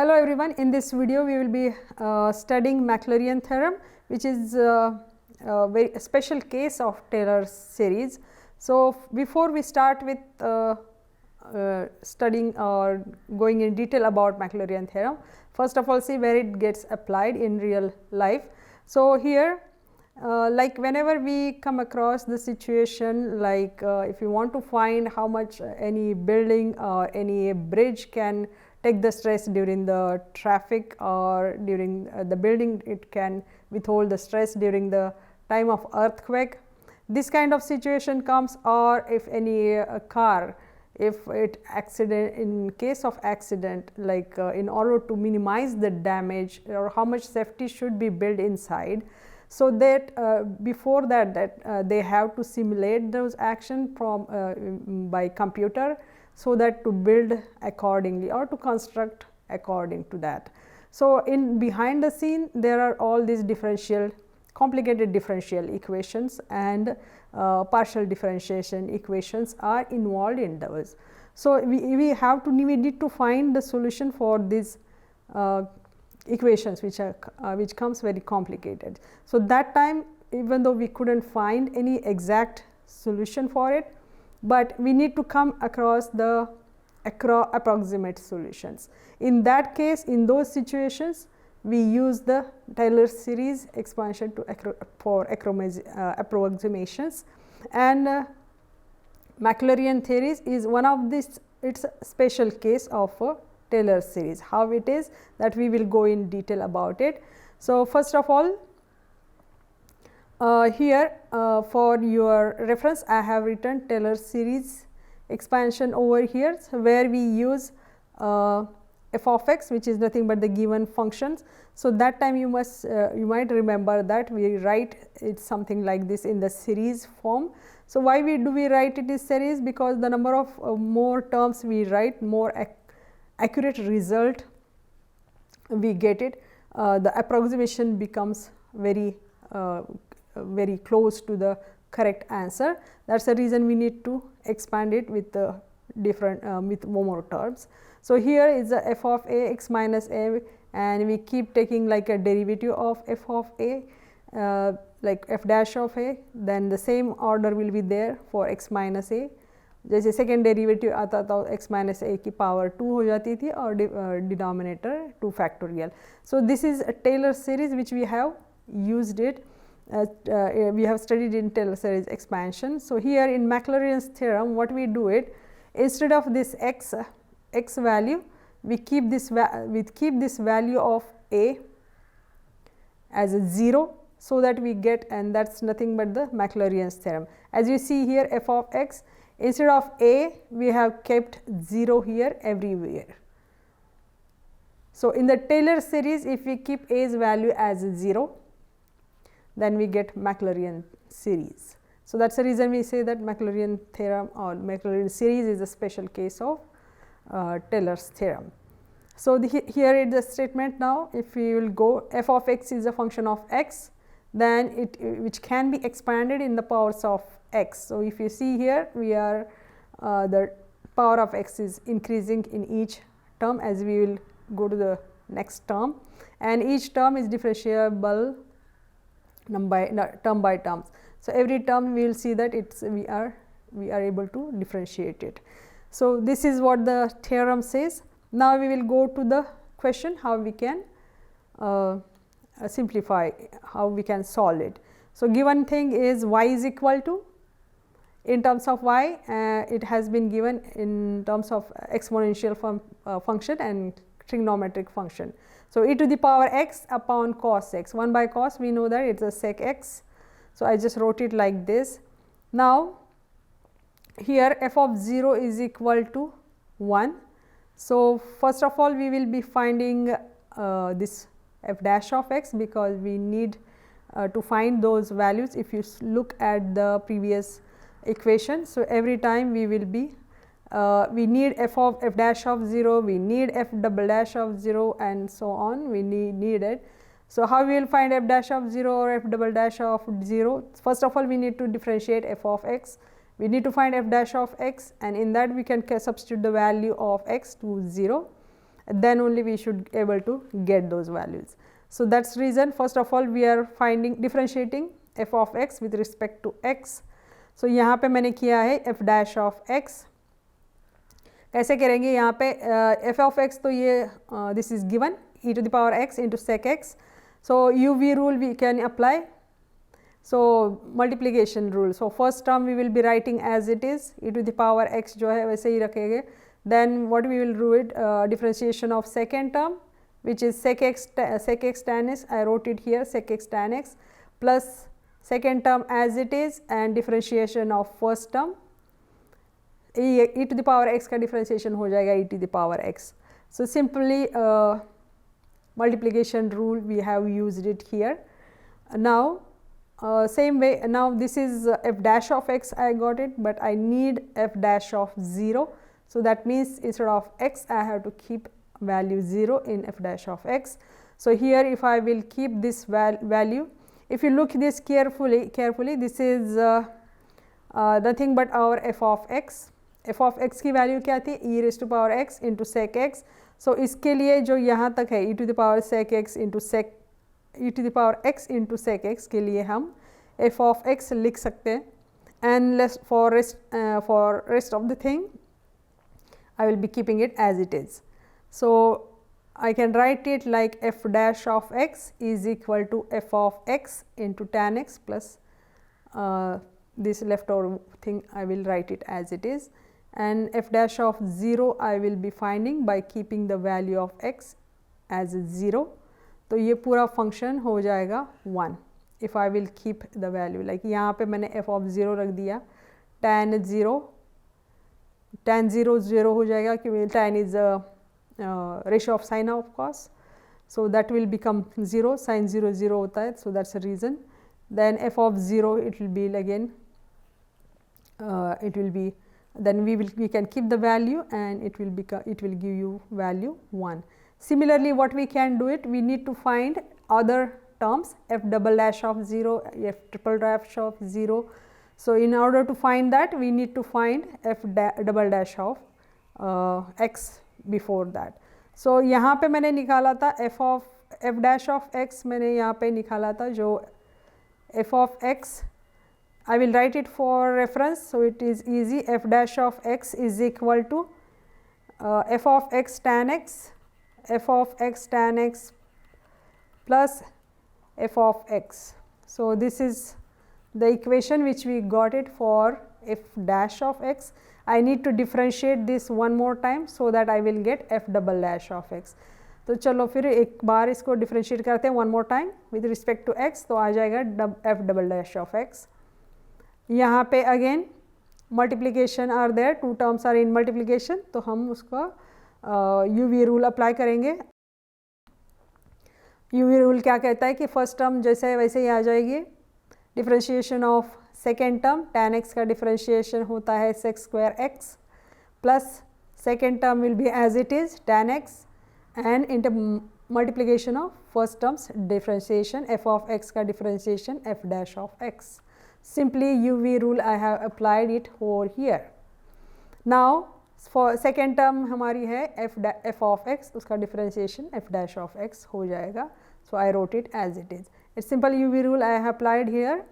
Hello everyone, in this video we will be studying Maclaurin theorem, which is a very special case of Taylor's series. So, before we start with studying or going in detail about Maclaurin theorem, first of all see where it gets applied in real life. So, here like whenever we come across the situation, like if you want to find how much any building or any bridge can take the stress during the traffic or during the building, it can withhold the stress during the time of earthquake. This kind of situation comes, or if any car, if it accident, in case of accident, like in order to minimize the damage or how much safety should be built inside. So, that before that they have to simulate those action from by computer, so that to build accordingly or to construct according to that. So, in behind the scene there are all these complicated differential equations and partial differentiation equations are involved in those. So, we need to find the solution for these equations which comes very complicated. So, that time, even though we couldn't find any exact solution for it, but we need to come across the approximate solutions. In that case, in those situations, we use the Taylor series expansion for approximations, and Maclaurin theories is one of this. It's a special case of a Taylor series. How it is, that we will go in detail about it. So, first of all, here for your reference I have written Taylor series expansion over here, so where we use f of x, which is nothing but the given functions. So, that time you might remember that we write it something like this in the series form. So, why do we write it in series? Because the number of more terms we write, more accurate result we get it, the approximation becomes very close to the correct answer. That is the reason we need to expand it with the different with more terms. So, here is the f of a x minus a, and we keep taking like a derivative of f of a like f dash of a, then the same order will be there for x minus a. जैसे second derivative आता था x minus ए की power 2 हो जाती थी और denominator 2 factorial. So this is a Taylor series which we have used it. We have studied in Taylor series expansion. So, here in Maclaurin's theorem, what we do it, instead of this x value, we keep this value of a as a 0, so that we get, and that is nothing but the Maclaurin's theorem. As you see here, f of x, instead of a we have kept 0 here everywhere. So, in the Taylor series, if we keep a's value as 0, then we get Maclaurin series. So, that is the reason we say that Maclaurin theorem or Maclaurin series is a special case of Taylor's theorem. So, here is the statement now. If we will go, f of x is a function of x, then which can be expanded in the powers of x. So, if you see here, we are the power of x is increasing in each term as we will go to the next term, and each term is differentiable term by terms. So, every term we will see that we are able to differentiate it. So, this is what the theorem says. Now, we will go to the question how we can simplify, how we can solve it. So, given thing is y is equal to, in terms of y it has been given in terms of exponential function and trigonometric function. So, e to the power x upon cos x, 1 by cos we know that it is a sec x. So, I just wrote it like this. Now, here f of 0 is equal to 1. So, first of all we will be finding this f dash of x, because we need to find those values. If you look at the previous equation, so every time we will be we need f dash of 0, we need f double dash of 0, and so on, we need it. So, how we will find f dash of 0 or f double dash of 0? First of all we need to differentiate f of x, we need to find f dash of x, and in that we can substitute the value of x to 0, then only we should able to get those values. So that's reason first of all we are finding differentiating f of x with respect to x. So यहाँ पे मैंने किया है f dash of x. कैसे करेंगे यहाँ पे f of x तो ये this is given e to the power x into sec x. So uv rule we can apply. So multiplication rule. So first term we will be writing as it is, e to the power x जो है वैसे ही रखेंगे. Then what we will do it differentiation of second term, which is sec x tan x. I wrote it here, sec x tan x plus second term as it is, and differentiation of first term. E to the power x का differentiation हो जाएगा e to the power x. So simply multiplication rule we have used it here. Now same way, now this is f dash of x, I got it, but I need f dash of 0. So that means instead of x I have to keep value 0 in f dash of x. So here if I will keep this value, if you look this carefully, this is nothing but our f of x. f of x की value क्या थी, e raised to power x into sec x. So इसके लिए जो यहाँ तक है e to the power sec x into sec e to the power x into sec x के लिए हम f of x लिख सकते हैं. And for rest of the thing I will be keeping it as it is. So I can write it like f dash of x is equal to f of x into tan x plus this leftover thing I will write it as it is, and f dash of 0 I will be finding by keeping the value of x as 0. तो ये पूरा function हो जाएगा 1 if I will keep the value. like यहाँ पे मैंने f of 0 रख दिया, tan 0 0 हो जाएगा क्योंकि tan is ratio of sine of cos. So that will become 0, sin 0 0 होता है, so that's the reason. Then f of 0 it will be again then we can keep the value and it will give you value 1. Similarly, what we can do it, we need to find other terms, f double dash of 0, f triple dash of 0. So in order to find that we need to find f double dash of x before that. So यहाँ पे मैंने निकाला था f dash of x, मैंने यहाँ पे निकाला था जो f of x, I will write it for reference. So it is easy, f dash of x is equal to f of x tan x, f of x tan x plus f of x. So this is the equation which we got it for f dash of x. I need to differentiate this one more time so that I will get f double dash of x. तो चलो फिर एक बार इसको differentiate करते हैं one more time with respect to x, तो आ जाएगा f double dash of x. यहाँ पे again multiplication are there, two terms are in multiplication, तो हम उसका uv rule apply करेंगे. uv rule क्या कहता है कि first term जैसे वैसे ही आ जाएगी. differentiation of second term, tan x का differentiation होता है sec square x plus second term will be as it is tan x, and into multiplication of first term's differentiation, f of x का differentiation f dash of x. Simply uv rule I have applied it over here. Now for second term हमारी है f of x, उसका differentiation f dash of x हो जाएगा. So I wrote it as it is. It's simple uv rule I have applied here.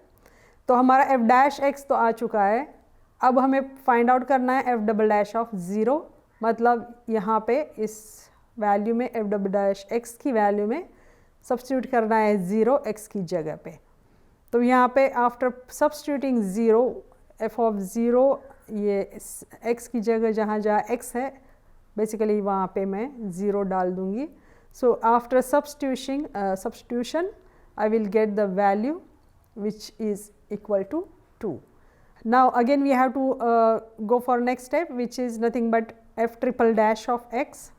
तो हमारा f dash x तो आ चुका है. अब हमें फाइंड आउट करना है f double dash of 0, मतलब यहाँ पे इस वैल्यू में f double dash x की वैल्यू में सब्स्टिट्यूट करना है 0 x की जगह पे. तो यहाँ पे आफ्टर सब्स्टिट्यूटिंग 0, f of 0 ये x की जगह जहाँ x है बेसिकली वहाँ पे मैं 0 डाल दूँगी. So after substitution I will get the value which is equal to 2. Now again we have to go for next step, which is nothing but f triple dash of x.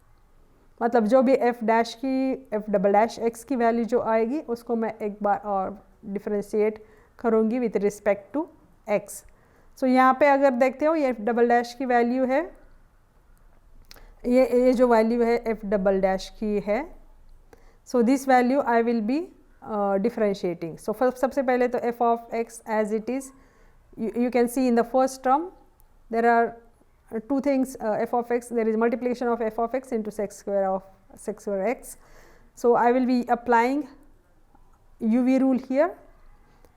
मतलब जो भी f dash की f double dash x की value जो आएगी उसको मैं एक बार और डिफ्रेंशिएट करूँगी विथ रिस्पेक्ट टू x. सो यहाँ पे अगर देखते हो ये f double dash की वैल्यू है, ये जो वैल्यू है f double dash की है. So this value I will be differentiating. So सबसे पहले तो f of x as it is, you can see in the first term there are two things, f of x, there is multiplication of f of x into sec square of sec square x. So I will be applying UV rule here.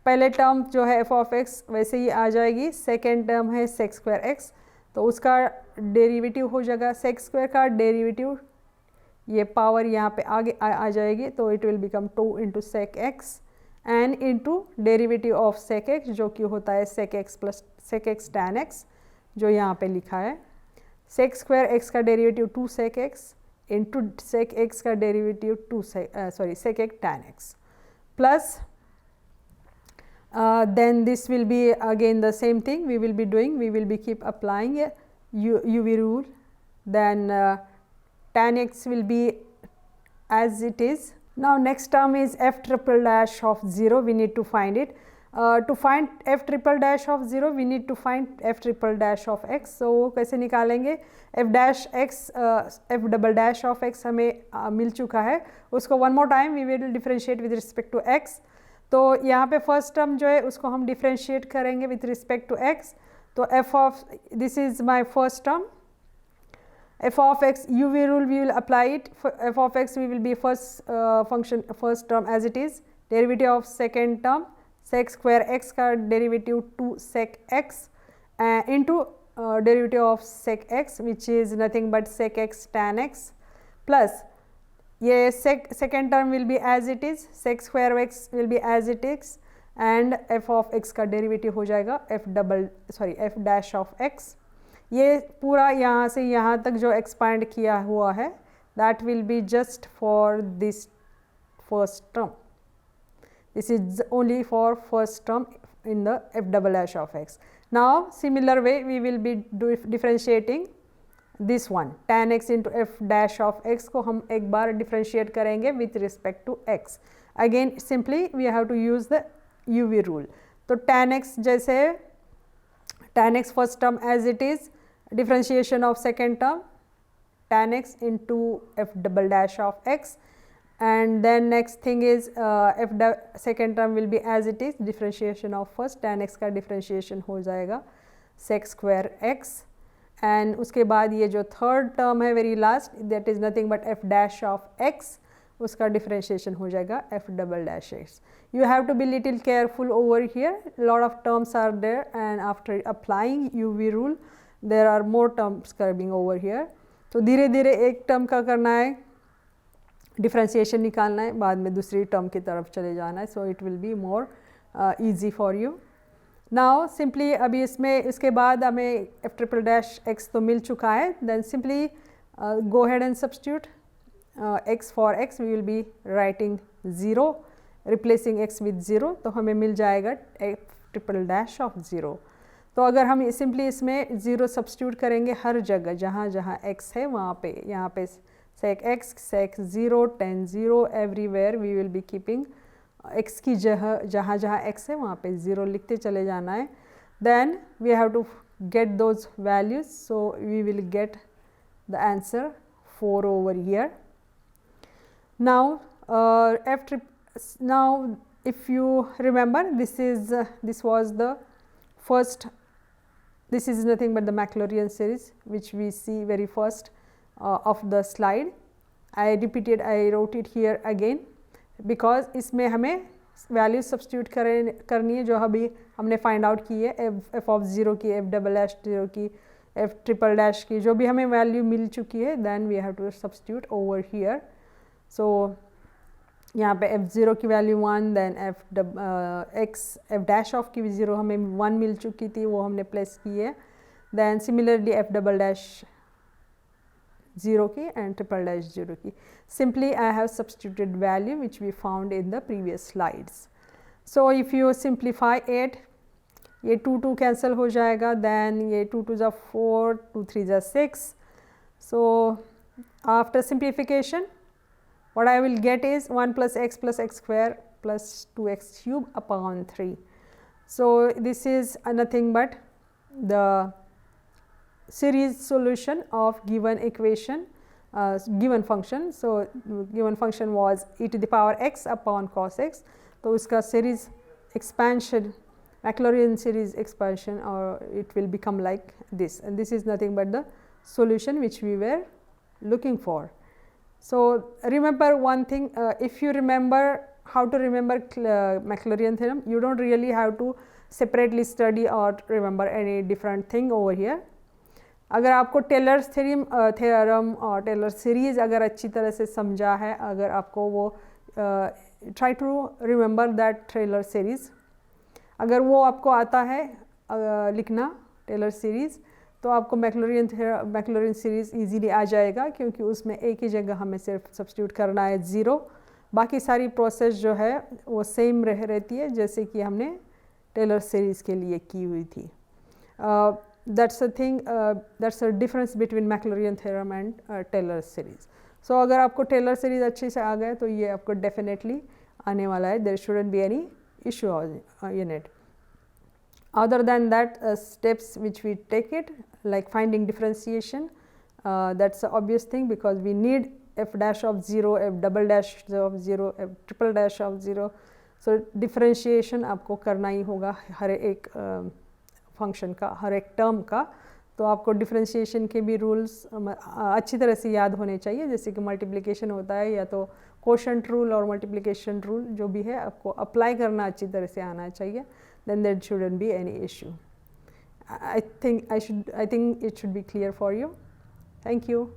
पहले term जो है f of x वैसे ही आ जाएगी, second term है sec square x, तो उसका derivative हो जाएगा sec square का डेरिवेटिव, ये पावर यहाँ पे आगे आ जाएगी, तो it will become 2 into sec x and into derivative of sec x जो कि होता है sec x plus sec x tan x जो यहाँ पे लिखा है। सेक स्क्वायर एक्स का derivative 2 sec x into sec x का derivative 2 sec x tan x plus then this will be again the same thing we will be doing, we will be keep applying a UV rule, then tan x will be as it is. Now next term is f triple dash of 0, we need to find it. To find f triple dash of 0 we need to find f triple dash of x. So कैसे निकालेंगे, f dash x f double dash of x हमें मिल चुका है, उसको one more time we will differentiate with respect to x. तो यहाँ पे first term जो है उसको हम डिफ्रेंशिएट करेंगे विथ रिस्पेक्ट टू x. तो f of this is my first term, f of x UV rule we will apply it, f of x we will be first function first term as it is, derivative of second term sec square x का derivative 2 sec x into derivative of sec x which is nothing but sec x tan x plus ये second term will be as it is, sec square x will be as it is and f of x का derivative हो जाएगा f dash of x. ये पूरा यहाँ से यहाँ तक जो expand किया हुआ है that will be just for this first term. This is only for first term in the f double dash of x. Now similar way we will be differentiating this one tan x into f dash of x को हम एक बार differentiate करेंगे with respect to x. Again simply we have to use the UV rule. तो tan x जैसे tan x first term as it is, differentiation of second term tan x into f double dash of x, and then next thing is second term will be as it is, differentiation of first tan x का differentiation हो जाएगा sec square x, and उसके बाद ये जो third term है very last that is nothing but f dash of x, उसका differentiation हो जाएगा f double dash x. You have to be little careful over here, lot of terms are there and after applying UV rule there are more terms coming over here. तो धीरे धीरे एक term का करना है, differentiation निकालना है, बाद में दूसरी टर्म की तरफ चले जाना है, so it will be more easy for you. Now simply अभी इसमें इसके बाद हमें f ट्रिपल डैश x तो मिल चुका है, then simply go head and substitute x for x, we will be writing 0 replacing x with 0, तो हमें मिल जाएगा f ट्रिपल डैश ऑफ 0. तो अगर हम सिंपली इसमें 0 सब्स्टिट्यूट करेंगे हर जगह जहाँ जहाँ x है वहाँ पे, यहाँ पे sec x, sec 0, tan 0, everywhere we will be keeping x की जहाँ जहाँ x है वहाँ पे 0 लिखते चले जाना है. Then we have to get those values, so we will get the answer 4 over here. Now now if you remember this was the first, this is nothing but the Maclaurin series which we see very first of the slide. I wrote it here again because इसमें हमें value substitute करनी है जो अभी हमने find out की है, f of 0 की, f डबल डैश 0 की, f ट्रिपल डैश की, जो भी हमें वैल्यू मिल चुकी है then we have to substitute over here. So यहाँ पे f0 की value 1, then f dash of की भी 0 हमें 1 मिल चुकी थी, वो हमने प्लेस की है. देन सिमिलरली f डबल डैश 0 की and triple dash 0 की. Simply I have substituted value which we found in the previous slides. So if you simplify it, ये 2 cancel हो जाएगा, then ये 2 2 जा 4, 2 3 जा 6. So after simplification what I will get is 1 plus x square plus 2x cube upon 3. So this is nothing but the series solution of given equation, given function. So given function was e to the power x upon cos x. तो उसका series expansion, Maclaurin series expansion, or it will become like this, and this is nothing but the solution which we were looking for. So remember one thing, if you remember how to remember Maclaurin theorem, you don't really have to separately study or remember any different thing over here. अगर आपको Taylor's theorem और Taylor series अगर अच्छी तरह से समझा है, अगर आपको वो try to remember that Taylor series, अगर वो आपको आता है लिखना टेलर सीरीज़, तो आपको मैक्लॉरिन सीरीज़ इजीली आ जाएगा, क्योंकि उसमें एक ही जगह हमें सिर्फ सब्स्टिट्यूट करना है 0, बाकी सारी प्रोसेस जो है वो सेम रहती है जैसे कि हमने टेलर सीरीज़ के लिए की हुई थी. That's the thing, that's the difference between Maclaurin theorem and Taylor series. So अगर आपको टेलर सीरीज़ अच्छे से आ गए तो ये आपको डेफिनेटली आने वाला है. There shouldn't be any issue in it. Other than that, steps which we take it, like finding differentiation, that's the obvious thing, because we need f dash of 0, f double dash of 0, f triple dash of 0. So differentiation आपको करना ही होगा हर एक function का, हर एक term का. तो आपको differentiation के भी रूल्स अच्छी तरह से याद होने चाहिए, जैसे कि मल्टीप्लिकेशन होता है या तो कोशेंट रूल और मल्टीप्लिकेशन रूल जो भी है आपको अप्लाई करना अच्छी तरह से आना चाहिए. Then there shouldn't be any issue. I think it should be clear for you. Thank you.